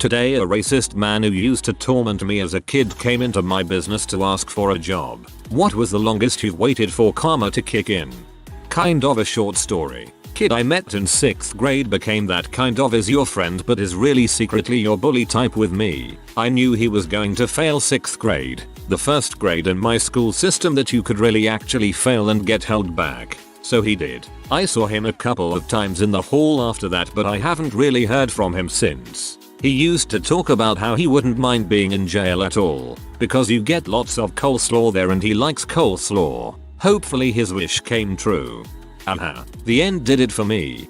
Today a racist man who used to torment me as a kid came into my business to ask for a job. What was the longest you've waited for karma to kick in? Kind of a short story. Kid I met in 6th grade became that kind of is your friend but is really secretly your bully type with me. I knew he was going to fail 6th grade, the first grade in my school system that you could really actually fail and get held back. So he did. I saw him a couple of times in the hall after that, but I haven't really heard from him since. He used to talk about how he wouldn't mind being in jail at all, because you get lots of coleslaw there and he likes coleslaw. Hopefully his wish came true. The end did it for me.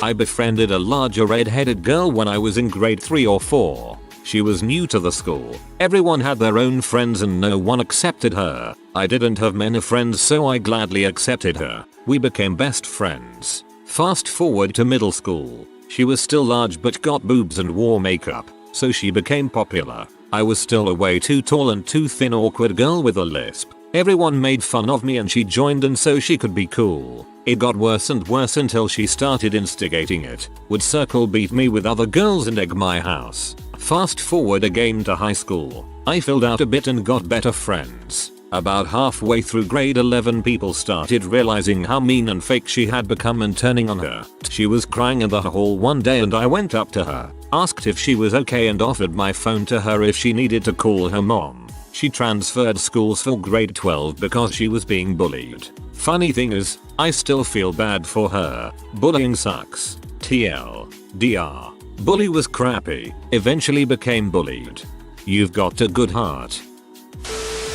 I befriended a larger red-headed girl when I was in grade 3 or 4. She was new to the school. Everyone had their own friends and no one accepted her. I didn't have many friends, so I gladly accepted her. We became best friends. Fast forward to middle school. She was still large but got boobs and wore makeup, so she became popular. I was still a way too tall and too thin awkward girl with a lisp. Everyone made fun of me and she joined in so she could be cool. It got worse and worse until she started instigating it. Would circle beat me with other girls and egg my house. Fast forward again to high school. I filled out a bit and got better friends. About halfway through grade 11 people started realizing how mean and fake she had become and turning on her. She was crying in the hall one day and I went up to her, asked if she was okay and offered my phone to her if she needed to call her mom. She transferred schools for grade 12 because she was being bullied. Funny thing is, I still feel bad for her. Bullying sucks. TLDR. Bully was crappy, eventually became bullied. You've got a good heart.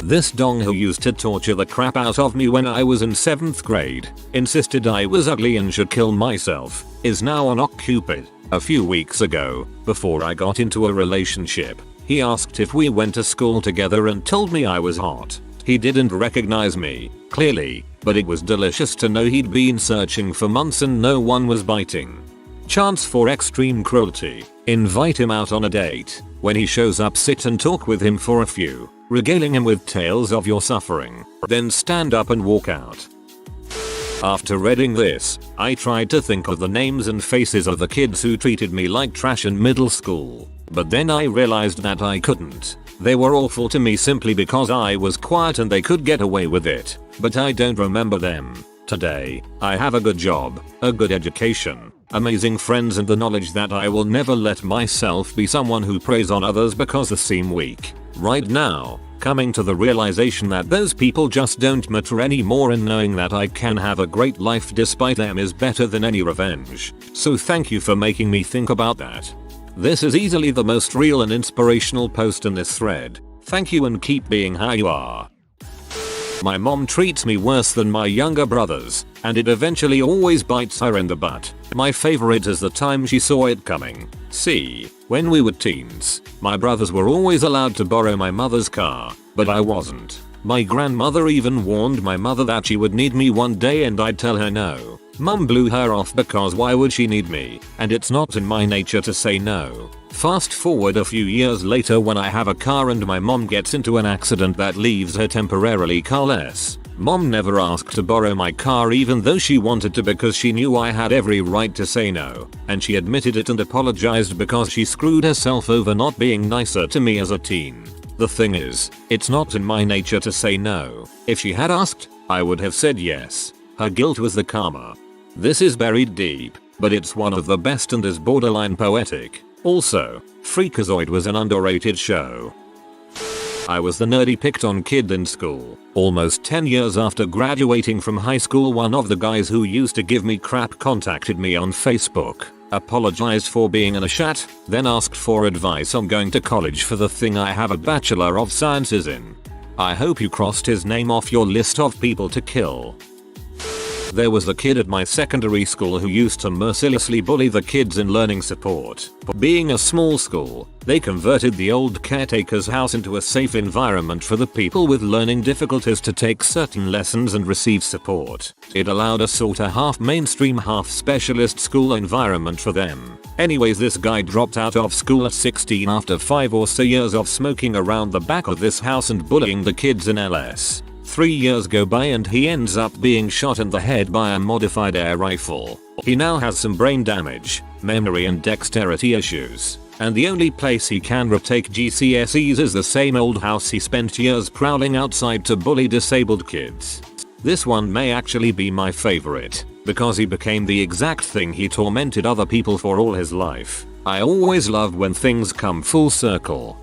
This dong who used to torture the crap out of me when I was in 7th grade, insisted I was ugly and should kill myself, is now on OkCupid. A few weeks ago, before I got into a relationship, he asked if we went to school together and told me I was hot. He didn't recognize me, clearly, but it was delicious to know he'd been searching for months and no one was biting. Chance for extreme cruelty. Invite him out on a date. When he shows up, sit and talk with him for a few, regaling him with tales of your suffering. Then stand up and walk out. After reading this, I tried to think of the names and faces of the kids who treated me like trash in middle school. But then I realized that I couldn't. They were awful to me simply because I was quiet and they could get away with it. But I don't remember them. Today, I have a good job, a good education, amazing friends and the knowledge that I will never let myself be someone who preys on others because they seem weak. Right now, coming to the realization that those people just don't matter anymore and knowing that I can have a great life despite them is better than any revenge. So thank you for making me think about that. This is easily the most real and inspirational post in this thread. Thank you and keep being how you are. My mom treats me worse than my younger brothers, and it eventually always bites her in the butt. My favorite is the time she saw it coming. See, when we were teens, my brothers were always allowed to borrow my mother's car, but I wasn't. My grandmother even warned my mother that she would need me one day and I'd tell her no. Mum blew her off because why would she need me? And it's not in my nature to say no. Fast forward a few years later when I have a car and my mom gets into an accident that leaves her temporarily carless. Mom never asked to borrow my car even though she wanted to because she knew I had every right to say no. And she admitted it and apologized because she screwed herself over not being nicer to me as a teen. The thing is, it's not in my nature to say no. If she had asked, I would have said yes. Her guilt was the karma. This is buried deep, but it's one of the best and is borderline poetic. Also, Freakazoid was an underrated show. I was the nerdy picked on kid in school. Almost 10 years after graduating from high school, one of the guys who used to give me crap contacted me on Facebook, apologized for being in a chat, then asked for advice on going to college for the thing I have a Bachelor of Sciences in. I hope you crossed his name off your list of people to kill. There was a kid at my secondary school who used to mercilessly bully the kids in learning support. Being a small school, they converted the old caretaker's house into a safe environment for the people with learning difficulties to take certain lessons and receive support. It allowed a sorta half mainstream half specialist school environment for them. Anyways, this guy dropped out of school at 16 after 5 or so years of smoking around the back of this house and bullying the kids in LS. 3 years go by and he ends up being shot in the head by a modified air rifle. He now has some brain damage, memory and dexterity issues. and the only place he can retake GCSEs is the same old house he spent years prowling outside to bully disabled kids. This one may actually be my favorite, because he became the exact thing he tormented other people for all his life. I always love when things come full circle.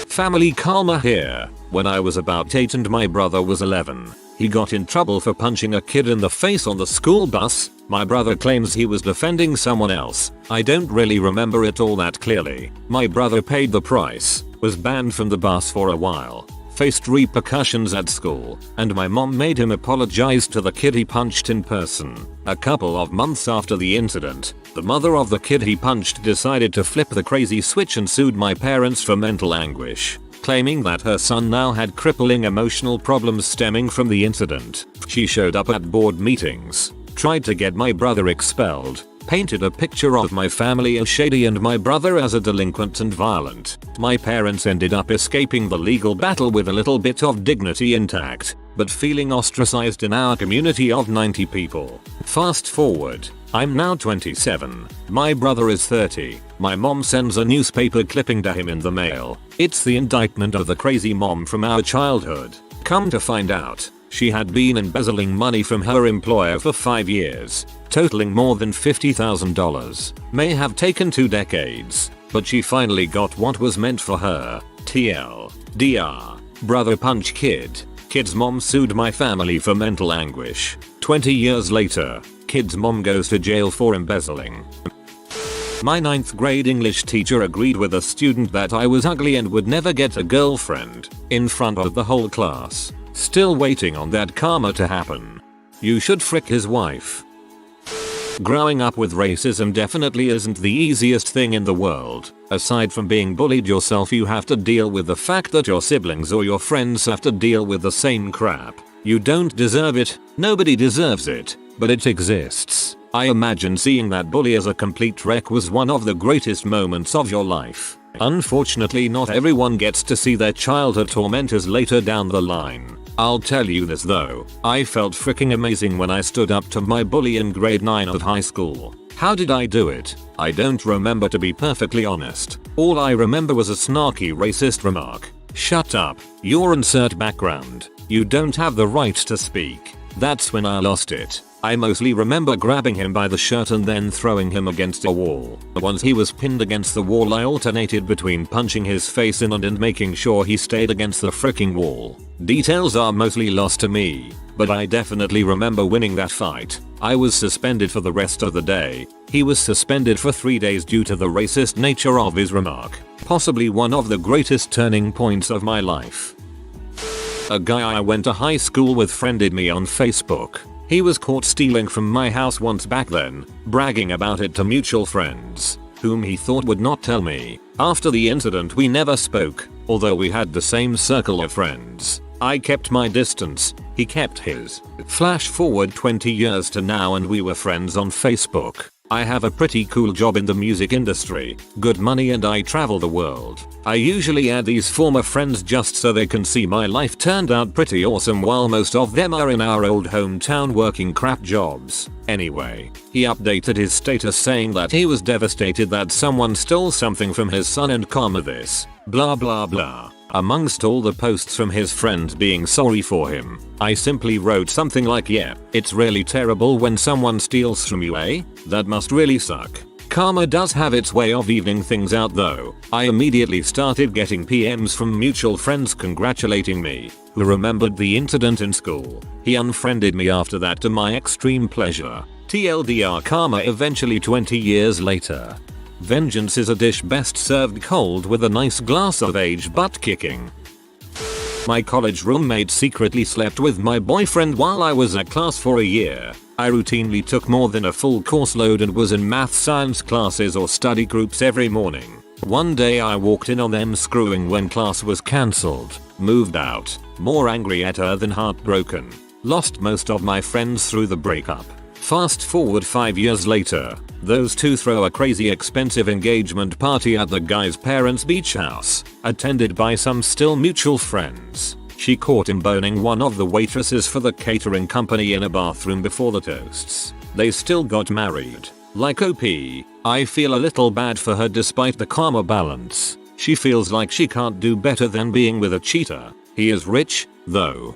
Family karma here. When I was about 8 and my brother was 11, he got in trouble for punching a kid in the face on the school bus. My brother claims he was defending someone else. I don't really remember it all that clearly. My brother paid the price, was banned from the bus for a while, faced repercussions at school, and my mom made him apologize to the kid he punched in person. A couple of months after the incident, the mother of the kid he punched decided to flip the crazy switch and sued my parents for mental anguish, claiming that her son now had crippling emotional problems stemming from the incident. She showed up at board meetings, tried to get my brother expelled, painted a picture of my family as shady and my brother as a delinquent and violent. My parents ended up escaping the legal battle with a little bit of dignity intact, but feeling ostracized in our community of 90 people. Fast forward, I'm now 27, my brother is 30, my mom sends a newspaper clipping to him in the mail. It's the indictment of the crazy mom from our childhood. Come to find out, she had been embezzling money from her employer for 5 years, totaling more than $50,000. May have taken 2 decades, but she finally got what was meant for her. TLDR. Brother punch kid. Kid's mom sued my family for mental anguish. 20 years later, kid's mom goes to jail for embezzling. My 9th grade English teacher agreed with a student that I was ugly and would never get a girlfriend, in front of the whole class. Still waiting on that karma to happen. You should frick his wife. Growing up with racism definitely isn't the easiest thing in the world. Aside from being bullied yourself, you have to deal with the fact that your siblings or your friends have to deal with the same crap. You don't deserve it, nobody deserves it, but it exists. I imagine seeing that bully as a complete wreck was one of the greatest moments of your life. Unfortunately, not everyone gets to see their childhood tormentors later down the line. I'll tell you this though, I felt freaking amazing when I stood up to my bully in grade 9 of high school. How did I do it? I don't remember, to be perfectly honest. All I remember was a snarky racist remark. Shut up, your insert background. You don't have the right to speak. That's when I lost it. I mostly remember grabbing him by the shirt and then throwing him against a wall. Once he was pinned against the wall, I alternated between punching his face in and making sure he stayed against the fricking wall. Details are mostly lost to me, but I definitely remember winning that fight. I was suspended for the rest of the day. He was suspended for 3 days due to the racist nature of his remark. Possibly one of the greatest turning points of my life. A guy I went to high school with friended me on Facebook. He was caught stealing from my house once back then, bragging about it to mutual friends, whom he thought would not tell me. After the incident we never spoke, although we had the same circle of friends. I kept my distance, he kept his. Flash forward 20 years to now and we were friends on Facebook. I have a pretty cool job in the music industry, good money, and I travel the world. I usually add these former friends just so they can see my life turned out pretty awesome while most of them are in our old hometown working crap jobs. Anyway, he updated his status saying that he was devastated that someone stole something from his son and karma this, blah blah blah. Amongst all the posts from his friends being sorry for him, I simply wrote something like, yeah, it's really terrible when someone steals from you, eh? That must really suck. Karma does have its way of evening things out though. I immediately started getting PMs from mutual friends congratulating me, who remembered the incident in school. He unfriended me after that to my extreme pleasure. TLDR karma. Eventually 20 years later. Vengeance is a dish best served cold with a nice glass of aged butt kicking. My college roommate secretly slept with my boyfriend while I was at class for a year. I routinely took more than a full course load and was in math science classes or study groups every morning. One day I walked in on them screwing when class was cancelled, moved out, more angry at her than heartbroken. Lost most of my friends through the breakup. Fast forward 5 years later, those two throw a crazy expensive engagement party at the guy's parents' beach house, attended by some still mutual friends. She caught him boning one of the waitresses for the catering company in a bathroom before the toasts. They still got married. Like OP. I feel a little bad for her despite the karma balance. She feels like she can't do better than being with a cheater. He is rich, though.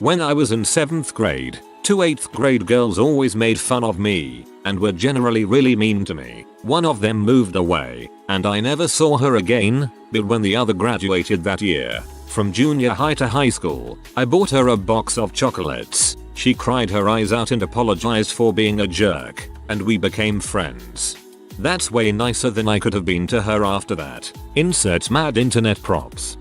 When I was in 7th grade, 2 8th grade girls always made fun of me and were generally really mean to me. One of them moved away and I never saw her again, but when the other graduated that year, from junior high to high school, I bought her a box of chocolates. She cried her eyes out and apologized for being a jerk, and we became friends. That's way nicer than I could have been to her after that. Insert mad internet props.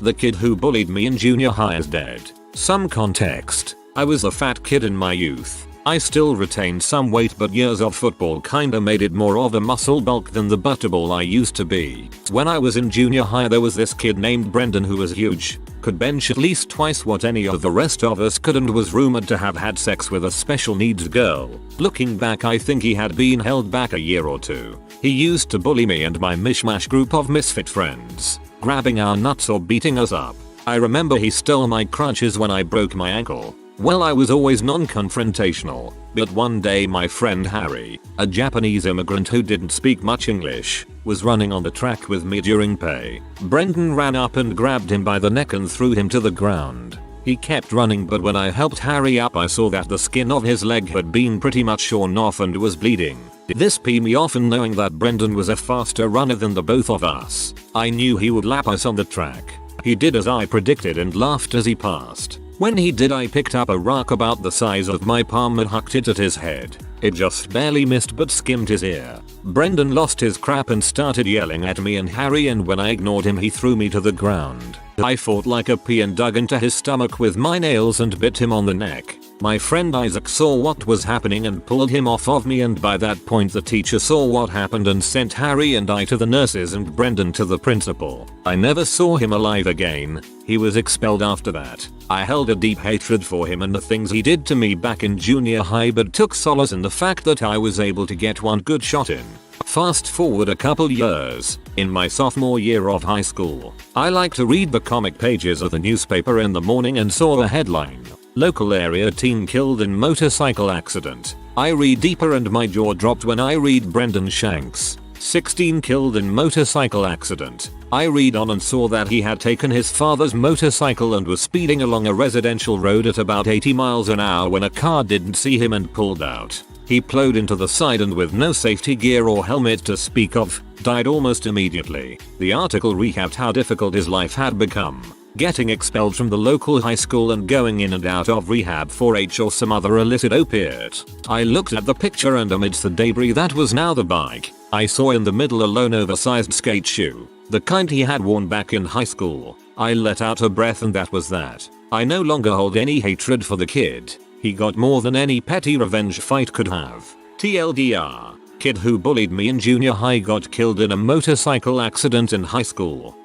The kid who bullied me in junior high is dead. Some context. I was a fat kid in my youth. I still retained some weight, but years of football kinda made it more of a muscle bulk than the butterball I used to be. When I was in junior high there was this kid named Brendan who was huge, could bench at least twice what any of the rest of us could, and was rumored to have had sex with a special needs girl. Looking back, I think he had been held back a year or two. He used to bully me and my mishmash group of misfit friends, grabbing our nuts or beating us up. I remember he stole my crutches when I broke my ankle. Well, I was always non-confrontational, but one day my friend Harry, a Japanese immigrant who didn't speak much English, was running on the track with me during PE. Brendan ran up and grabbed him by the neck and threw him to the ground. He kept running, but when I helped Harry up I saw that the skin of his leg had been pretty much shorn off and was bleeding. This peed me off, and knowing that Brendan was a faster runner than the both of us, I knew he would lap us on the track. He did as I predicted and laughed as he passed. When he did, I picked up a rock about the size of my palm and hucked it at his head. It just barely missed but skimmed his ear. Brendan lost his crap and started yelling at me and Harry, and when I ignored him he threw me to the ground. I fought like a pea and dug into his stomach with my nails and bit him on the neck. My friend Isaac saw what was happening and pulled him off of me, and by that point the teacher saw what happened and sent Harry and I to the nurses and Brendan to the principal. I never saw him alive again. He was expelled after that. I held a deep hatred for him and the things he did to me back in junior high, but took solace in the fact that I was able to get one good shot in. Fast forward a couple years, in my sophomore year of high school, I like to read the comic pages of the newspaper in the morning and saw the headline, "Local area teen killed in motorcycle accident." I read deeper and my jaw dropped when I read Brendan Shanks, 16 killed in motorcycle accident. I read on and saw that he had taken his father's motorcycle and was speeding along a residential road at about 80 miles an hour when a car didn't see him and pulled out. He plowed into the side and, with no safety gear or helmet to speak of, died almost immediately. The article recapped how difficult his life had become, getting expelled from the local high school and going in and out of rehab for H or some other illicit opiate. I looked at the picture, and amidst the debris that was now the bike, I saw in the middle a lone oversized skate shoe, the kind he had worn back in high school. I let out a breath, and that was that. I no longer hold any hatred for the kid. He got more than any petty revenge fight could have. TLDR, kid who bullied me in junior high got killed in a motorcycle accident in high school.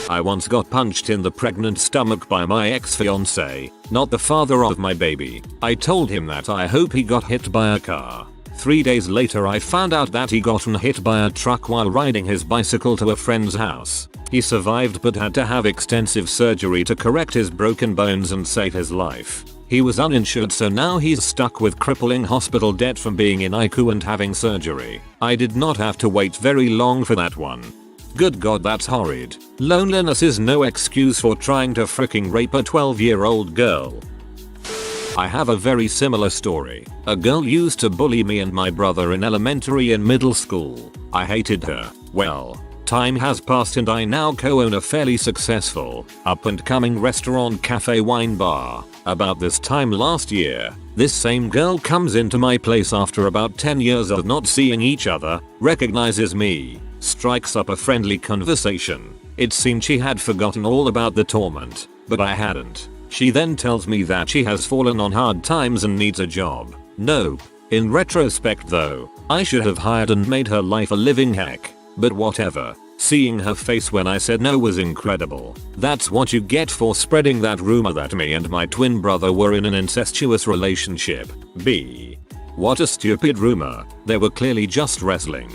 I once got punched in the pregnant stomach by my ex-fiance, not the father of my baby. I told him that I hope he got hit by a car. 3 days later I found out that he gotten hit by a truck while riding his bicycle to a friend's house. He survived but had to have extensive surgery to correct his broken bones and save his life. He was uninsured, so now he's stuck with crippling hospital debt from being in ICU and having surgery. I did not have to wait very long for that one. Good god, that's horrid. Loneliness is no excuse for trying to fricking rape a 12-year-old girl. I have a very similar story. A girl used to bully me and my brother in elementary and middle school. I hated her. Well, time has passed and I now co-own a fairly successful, up-and-coming restaurant, cafe, wine bar. About this time last year, this same girl comes into my place after about 10 years of not seeing each other, recognizes me, strikes up a friendly conversation. It seemed she had forgotten all about the torment, but I hadn't. She then tells me that she has fallen on hard times and needs a job. Nope. In retrospect though, I should have hired and made her life a living heck. But whatever. Seeing her face when I said no was incredible. That's what you get for spreading that rumor that me and my twin brother were in an incestuous relationship. B. What a stupid rumor. They were clearly just wrestling.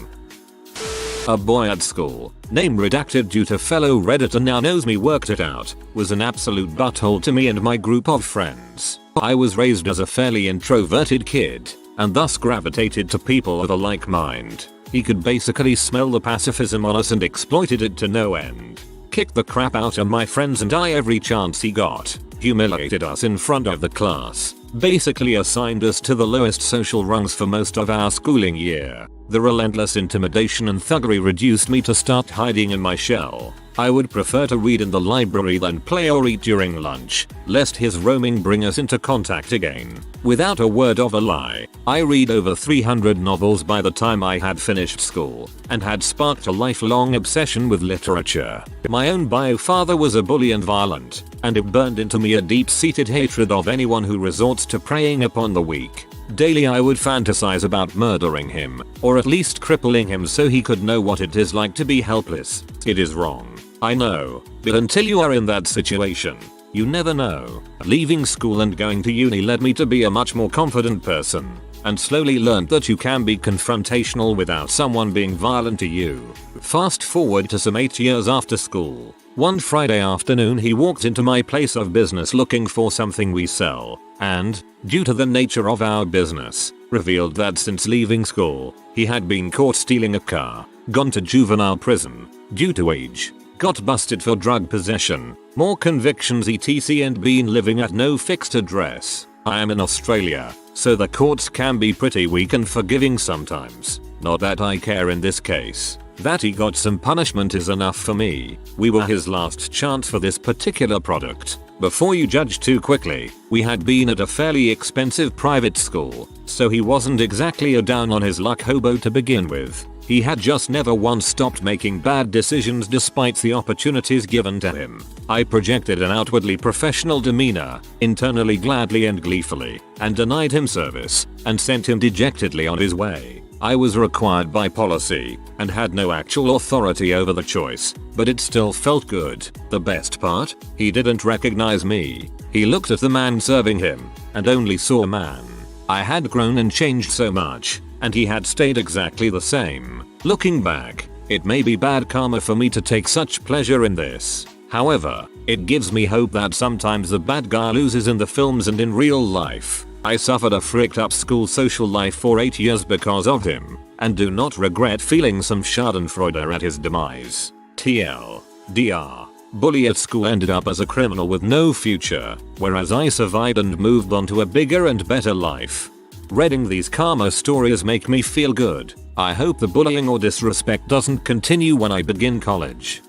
A boy at school, name redacted due to fellow redditor now knows me, worked it out, was an absolute butthole to me and my group of friends. I was raised as a fairly introverted kid. and thus gravitated to people of a like mind. He could basically smell the pacifism on us and exploited it to no end. Kicked the crap out of my friends and I every chance he got. Humiliated us in front of the class. Basically assigned us to the lowest social rungs for most of our schooling year. The relentless intimidation and thuggery reduced me to start hiding in my shell. I would prefer to read in the library than play or eat during lunch, lest his roaming bring us into contact again. Without a word of a lie, I read over 300 novels by the time I had finished school, and had sparked a lifelong obsession with literature. My own bio father was a bully and violent, and it burned into me a deep-seated hatred of anyone who resorts to preying upon the weak. Daily I would fantasize about murdering him, or at least crippling him so he could know what it is like to be helpless. It is wrong, I know, but until you are in that situation, you never know. Leaving school and going to uni led me to be a much more confident person, and slowly learned that you can be confrontational without someone being violent to you. Fast forward to some 8 years after school. One Friday afternoon he walked into my place of business looking for something we sell, and, due to the nature of our business, revealed that since leaving school, he had been caught stealing a car, gone to juvenile prison, due to age, got busted for drug possession, more convictions etc. and been living at no fixed address. I am in Australia, so the courts can be pretty weak and forgiving sometimes. Not that I care in this case. That he got some punishment is enough for me. We were his last chance for this particular product. Before you judge too quickly, we had been at a fairly expensive private school, so he wasn't exactly a down on his luck hobo to begin with. He had just never once stopped making bad decisions despite the opportunities given to him. I projected an outwardly professional demeanor, internally gladly and gleefully, and denied him service, and sent him dejectedly on his way. I was required by policy, and had no actual authority over the choice, but it still felt good. The best part? He didn't recognize me. He looked at the man serving him, and only saw a man. I had grown and changed so much, and he had stayed exactly the same. Looking back, it may be bad karma for me to take such pleasure in this. However, it gives me hope that sometimes the bad guy loses in the films and in real life. I suffered a fricked up school social life for 8 years because of him, and do not regret feeling some schadenfreude at his demise. TLDR. Bully at school ended up as a criminal with no future, whereas I survived and moved on to a bigger and better life. Reading these karma stories make me feel good. I hope the bullying or disrespect doesn't continue when I begin college.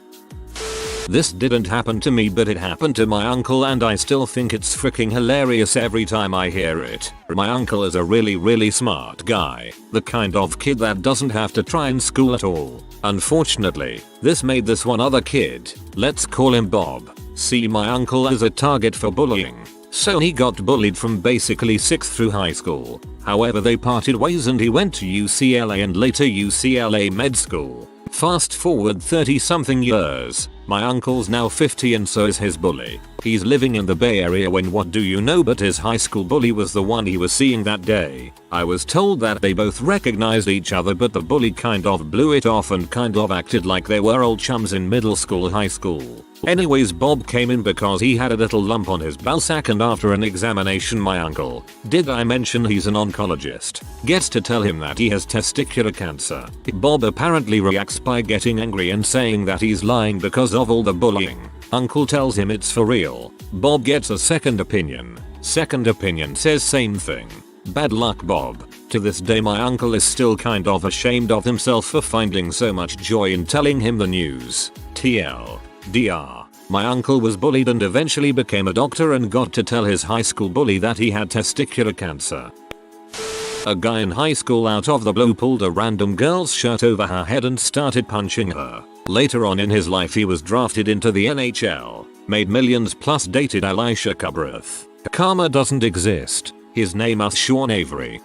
This didn't happen to me, but it happened to my uncle, and I still think it's freaking hilarious every time I hear it. My uncle is a really smart guy, the kind of kid that doesn't have to try in school at all. Unfortunately, this made this one other kid, let's call him Bob, see my uncle as a target for bullying. So he got bullied from basically 6th through high school. However, they parted ways and he went to UCLA and later UCLA Med School. Fast forward 30 something years, my uncle's now 50 and so is his bully. He's living in the Bay Area when what do you know but his high school bully was the one he was seeing that day. I was told that they both recognized each other, but the bully kind of blew it off and kind of acted like they were old chums in middle school high school. Anyways, Bob came in because he had a little lump on his ballsack, and after an examination my uncle, did I mention he's an oncologist, gets to tell him that he has testicular cancer. Bob apparently reacts by getting angry and saying that he's lying because of all the bullying. Uncle tells him it's for real. Bob gets a second opinion. Second opinion says same thing. Bad luck, Bob. To this day my uncle is still kind of ashamed of himself for finding so much joy in telling him the news. TLDR. My uncle was bullied and eventually became a doctor and got to tell his high school bully that he had testicular cancer. A guy in high school out of the blue pulled a random girl's shirt over her head and started punching her. Later on in his life he was drafted into the NHL, made millions plus dated Elisha Kubreth. Karma doesn't exist. His name is Sean Avery.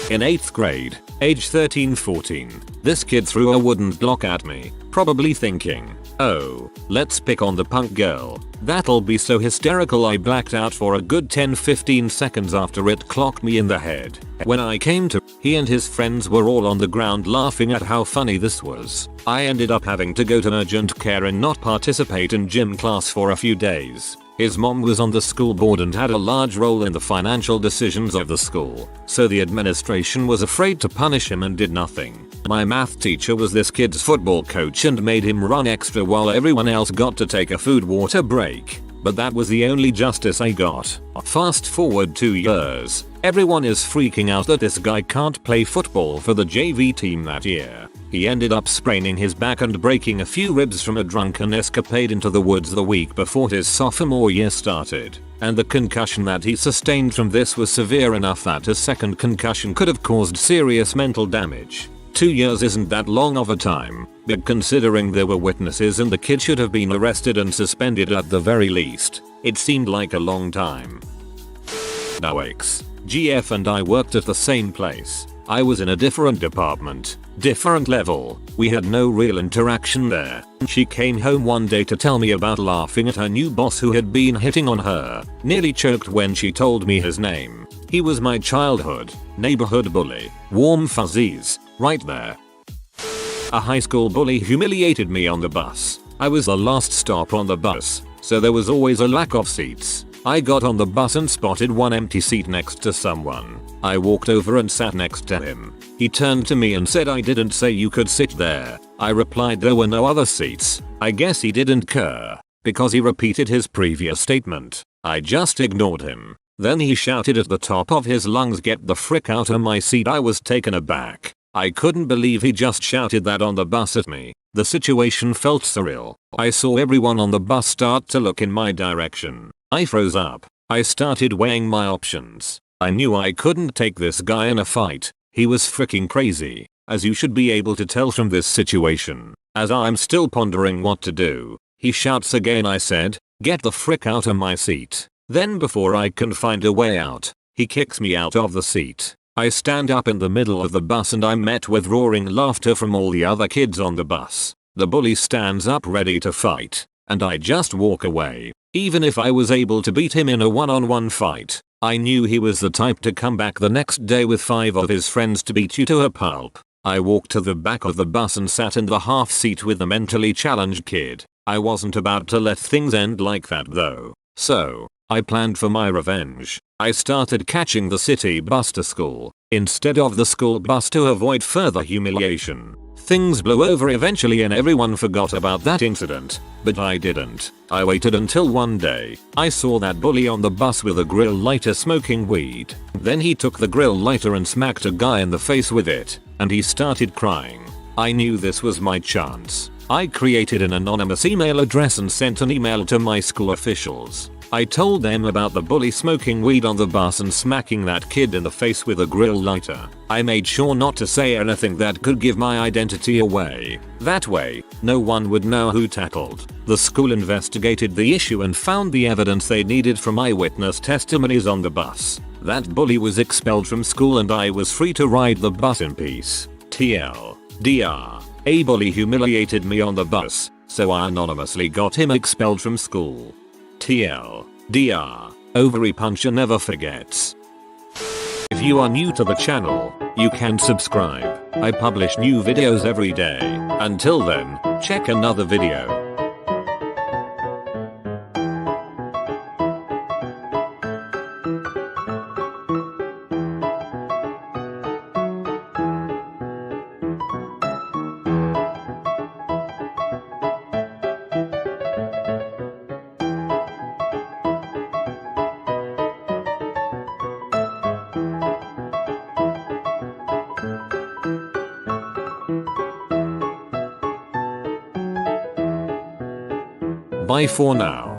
In 8th grade, age 13-14, this kid threw a wooden block at me, probably thinking, oh, let's pick on the punk girl. That'll be so hysterical. I blacked out for a good 10-15 seconds after it clocked me in the head. When I came to, he and his friends were all on the ground laughing at how funny this was. I ended up having to go to urgent care and not participate in gym class for a few days. His mom was on the school board and had a large role in the financial decisions of the school, so the administration was afraid to punish him and did nothing. My math teacher was this kid's football coach and made him run extra while everyone else got to take a food water break. But that was the only justice I got. Fast forward 2 years. Everyone is freaking out that this guy can't play football for the JV team that year. He ended up spraining his back and breaking a few ribs from a drunken escapade into the woods the week before his sophomore year started. And the concussion that he sustained from this was severe enough that a second concussion could have caused serious mental damage. 2 years isn't that long of a time, but considering there were witnesses and the kid should have been arrested and suspended at the very least, it seemed like a long time. No X. GF and I worked at the same place. I was in a different department, different level. We had no real interaction there. She came home one day to tell me about laughing at her new boss who had been hitting on her. Nearly choked when she told me his name. He was my childhood, neighborhood bully. Warm fuzzies, right there. A high school bully humiliated me on the bus. I was the last stop on the bus, so there was always a lack of seats. I got on the bus and spotted one empty seat next to someone. I walked over and sat next to him. He turned to me and said, "I didn't say you could sit there." I replied there were no other seats. I guess he didn't care, because he repeated his previous statement. I just ignored him. Then he shouted at the top of his lungs, "Get the frick out of my seat." I was taken aback. I couldn't believe he just shouted that on the bus at me. The situation felt surreal. I saw everyone on the bus start to look in my direction. I froze up. I started weighing my options. I knew I couldn't take this guy in a fight. He was freaking crazy, as you should be able to tell from this situation. As I'm still pondering what to do, he shouts again. I said, "Get the frick out of my seat." Then before I can find a way out, he kicks me out of the seat. I stand up in the middle of the bus and I'm met with roaring laughter from all the other kids on the bus. The bully stands up ready to fight, and I just walk away. Even if I was able to beat him in a one-on-one fight, I knew he was the type to come back the next day with 5 of his friends to beat you to a pulp. I walked to the back of the bus and sat in the half seat with the mentally challenged kid. I wasn't about to let things end like that though. So, I planned for my revenge. I started catching the city bus to school, instead of the school bus, to avoid further humiliation. Things blew over eventually and everyone forgot about that incident, but I didn't. I waited until one day, I saw that bully on the bus with a grill lighter smoking weed. Then he took the grill lighter and smacked a guy in the face with it, and he started crying. I knew this was my chance. I created an anonymous email address and sent an email to my school officials. I told them about the bully smoking weed on the bus and smacking that kid in the face with a grill lighter. I made sure not to say anything that could give my identity away. That way, no one would know who tackled. The school investigated the issue and found the evidence they needed from eyewitness testimonies on the bus. That bully was expelled from school and I was free to ride the bus in peace. TLDR. A bully humiliated me on the bus, so I anonymously got him expelled from school. TLDR. Ovary puncher never forgets. If you are new to the channel, you can subscribe. I publish new videos every day. Until then, check another video. Bye for now.